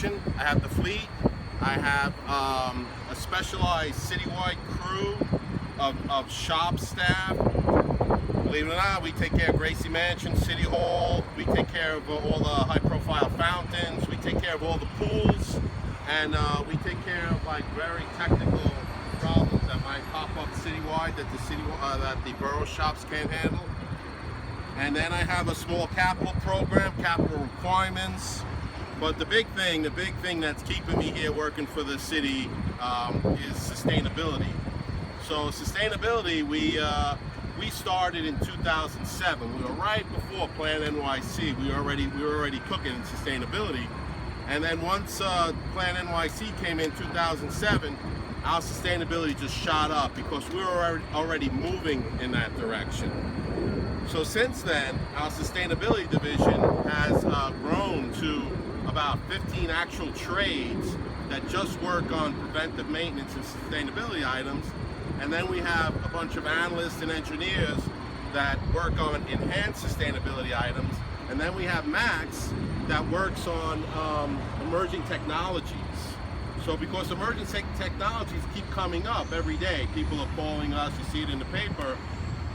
production, I have the fleet, I have a specialized citywide crew of shop staff. Believe it or not, we take care of Gracie Mansion, City Hall, we take care of all the high-profile fountains, we take care of all the pools, and we take care of like very technical problems that might pop up citywide that the borough shops can't handle. And then I have a small capital program, capital requirements. But the big thing that's keeping me here working for the city is sustainability. So sustainability, we started in 2007. We were right before Plan NYC. We were already cooking in sustainability. And then once Plan NYC came in 2007, our sustainability just shot up because we were already moving in that direction. So since then, our sustainability division has grown to about 15 actual trades that just work on preventive maintenance and sustainability items. And then we have a bunch of analysts and engineers that work on enhanced sustainability items. And then we have Max that works on emerging technologies. So because emerging technologies keep coming up every day, people are calling us, you see it in the paper,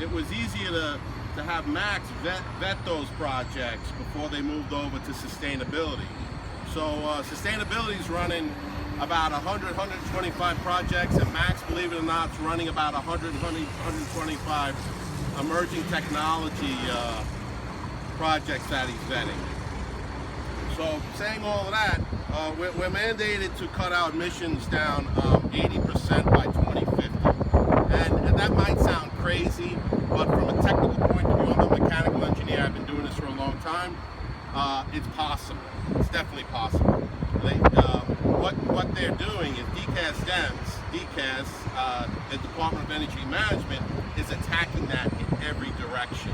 it was easier to have Max vet those projects before they moved over to sustainability. So sustainability is running about 125 projects, and Max, believe it or not, is running about 125 emerging technology projects that he's vetting. So saying all of that, we're mandated to cut our emissions down 80% by 2050. And that might sound crazy, but from a technical point of view, I'm a mechanical engineer, I've been doing this for a long time, it's possible. It's definitely possible. What they're doing is DCAS, the Department of Energy Management, is attacking that in every direction.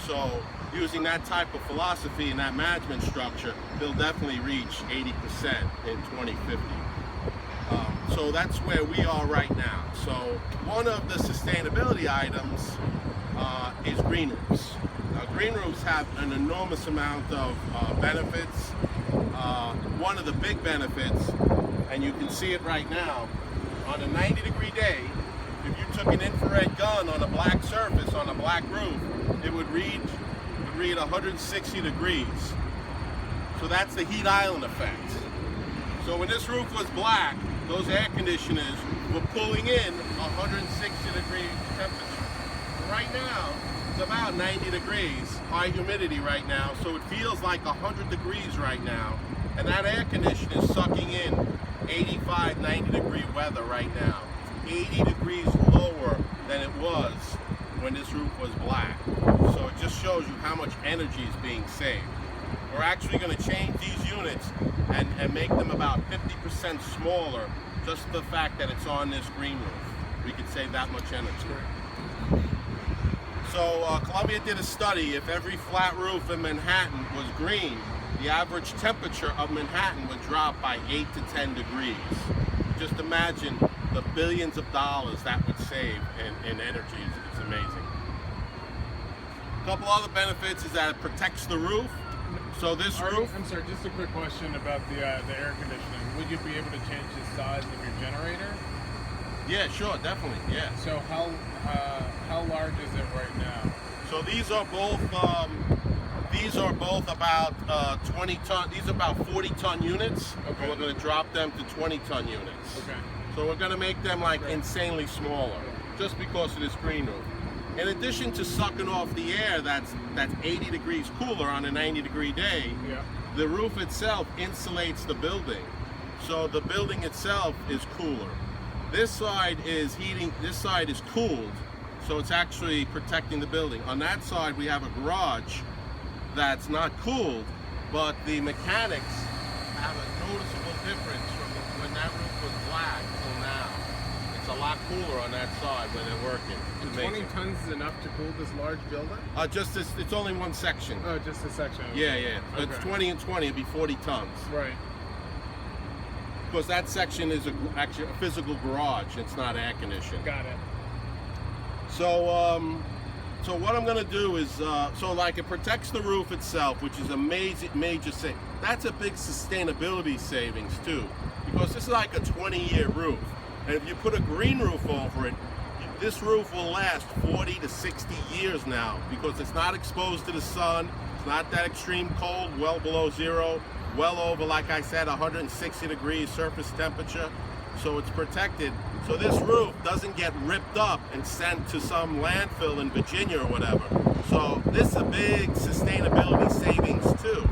So using that type of philosophy and that management structure, they'll definitely reach 80% in 2050. So that's where we are right now. So one of the sustainability items is green roofs. Green roofs have an enormous amount of benefits. One of the big benefits, and you can see it right now, on a 90-degree day, if you took an infrared gun on a black surface, on a black roof, it would read 160 degrees. So that's the heat island effect. So when this roof was black, those air conditioners were pulling in 160-degree temperature. Right now, it's about 90 degrees, high humidity right now, so it feels like 100 degrees right now. And that air conditioner is sucking in 85, 90-degree weather right now. It's 80 degrees lower than it was when this roof was black. So it just shows you how much energy is being saved. We're actually going to change these units and make them about 50% smaller, just the fact that it's on this green roof. We could save that much energy. So Columbia did a study. If every flat roof in Manhattan was green, the average temperature of Manhattan would drop by 8 to 10 degrees. Just imagine the billions of dollars that would save in energy. It's amazing. A couple other benefits is that it protects the roof. So this roof... I'm sorry, just a quick question about the air conditioning. Would you be able to change the size of your generator? Yeah, sure, definitely, yeah. So how large is it right now? So these are both about 20 ton. These are about 40-ton units. Okay. We're going to drop them to 20-ton units. Okay. So we're going to make them like insanely smaller, just because of this green roof. In addition to sucking off the air that's 80 degrees cooler on a 90-degree day, the roof itself insulates the building. So the building itself is cooler. This side is heating, this side is cooled, so it's actually protecting the building. On that side we have a garage that's not cooled, but the mechanics have a noticeable difference from when that roof was black till now. It's a lot cooler on that side when they're working. And 20 tons is enough to cool this large building? Just this, it's only one section. Oh, just a section. Yeah, yeah. So it's 20 and 20, it'd be 40 tons. Right. Because that section is actually a physical garage, it's not air conditioned. Got it. So So what I'm going to do is, so like it protects the roof itself, which is a major saving. That's a big sustainability savings too, because this is like a 20-year roof. And if you put a green roof over it, this roof will last 40 to 60 years now, because it's not exposed to the sun, it's not that extreme cold, well below zero, well over, like I said, 160 degrees surface temperature. So it's protected. So this roof doesn't get ripped up and sent to some landfill in Virginia or whatever. So this is a big sustainability savings too.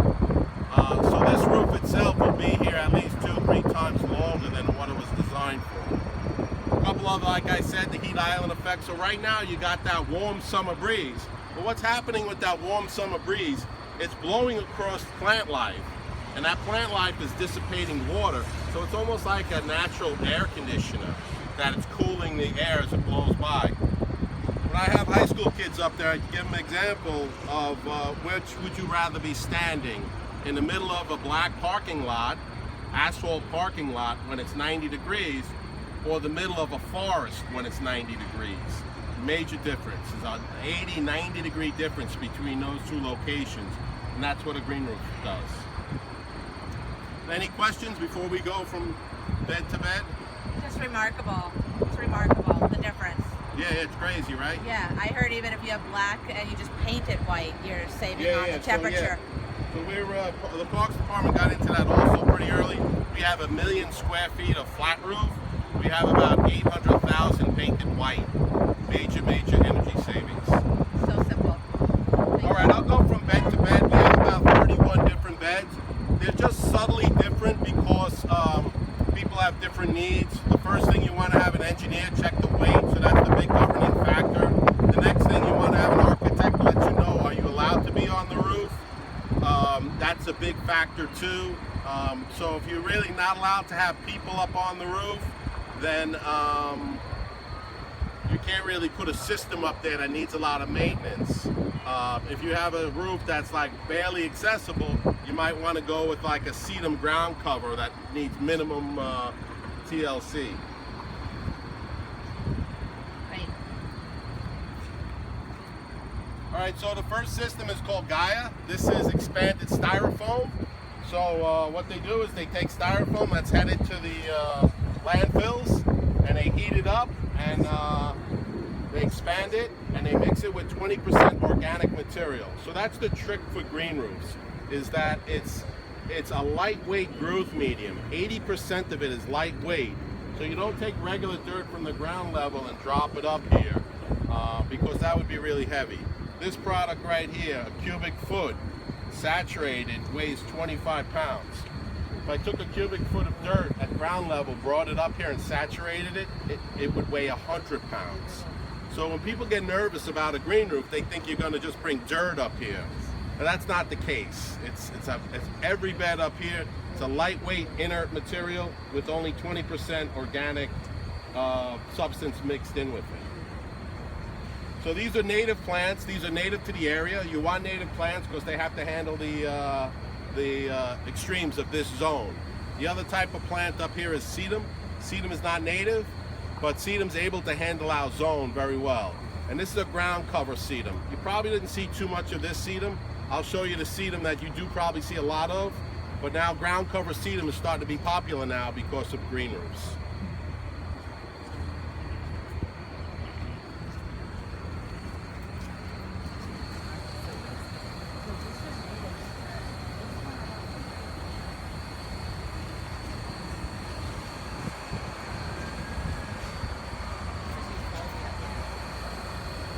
So this roof itself will be here at least 2-3 times longer than what it was designed for. A couple of, like I said, the heat island effect. So right now you got that warm summer breeze. But what's happening with that warm summer breeze, it's blowing across plant life. And that plant life is dissipating water. So it's almost like a natural air conditioner that it's cooling the air as it blows by. When I have high school kids up there, I give them an example of which would you rather be standing? In the middle of a black parking lot, asphalt parking lot when it's 90 degrees, or the middle of a forest when it's 90 degrees. Major difference. It's an 80, 90 degree difference between those two locations. And that's what a green roof does. Any questions before we go from bed to bed? Just remarkable. It's remarkable, the difference. Yeah, it's crazy, right? Yeah, I heard even if you have black and you just paint it white, you're saving on the temperature. So the Parks Department got into that also pretty early. We have 1 million square feet of flat roof. We have about 800,000 painted white. Major energy savings. So simple. All right, I'll go from bed to bed. We have about 31 different beds. They're just subtly different because people have different needs. The first thing you want to have an engineer check the weight, so that's the big governing factor. The next thing you want to have an architect let you know, are you allowed to be on the roof? That's a big factor too. So if you're really not allowed to have people up on the roof, then you can't really put a system up there that needs a lot of maintenance. If you have a roof that's like barely accessible, you might want to go with like a Sedum ground cover that needs minimum TLC. Right. All right, so the first system is called Gaia. This is expanded styrofoam. So what they do is they take styrofoam that's headed to the landfills, and they heat it up, and they expand it, and they mix it with 20% organic material. So that's the trick for green roofs, is that it's a lightweight groove medium. 80% of it is lightweight. So you don't take regular dirt from the ground level and drop it up here, because that would be really heavy. This product right here, a cubic foot, saturated, weighs 25 pounds. If I took a cubic foot of dirt at ground level, brought it up here and saturated it, it would weigh 100 pounds. So when people get nervous about a green roof, they think you're going to just bring dirt up here. But that's not the case. It's every bed up here. It's a lightweight inert material with only 20% organic substance mixed in with it. So these are native plants. These are native to the area. You want native plants because they have to handle the extremes of this zone. The other type of plant up here is Sedum. Sedum is not native, but Sedum's able to handle our zone very well. And this is a ground cover Sedum. You probably didn't see too much of this Sedum. I'll show you the Sedum that you do probably see a lot of, but now ground cover Sedum is starting to be popular now because of green roofs.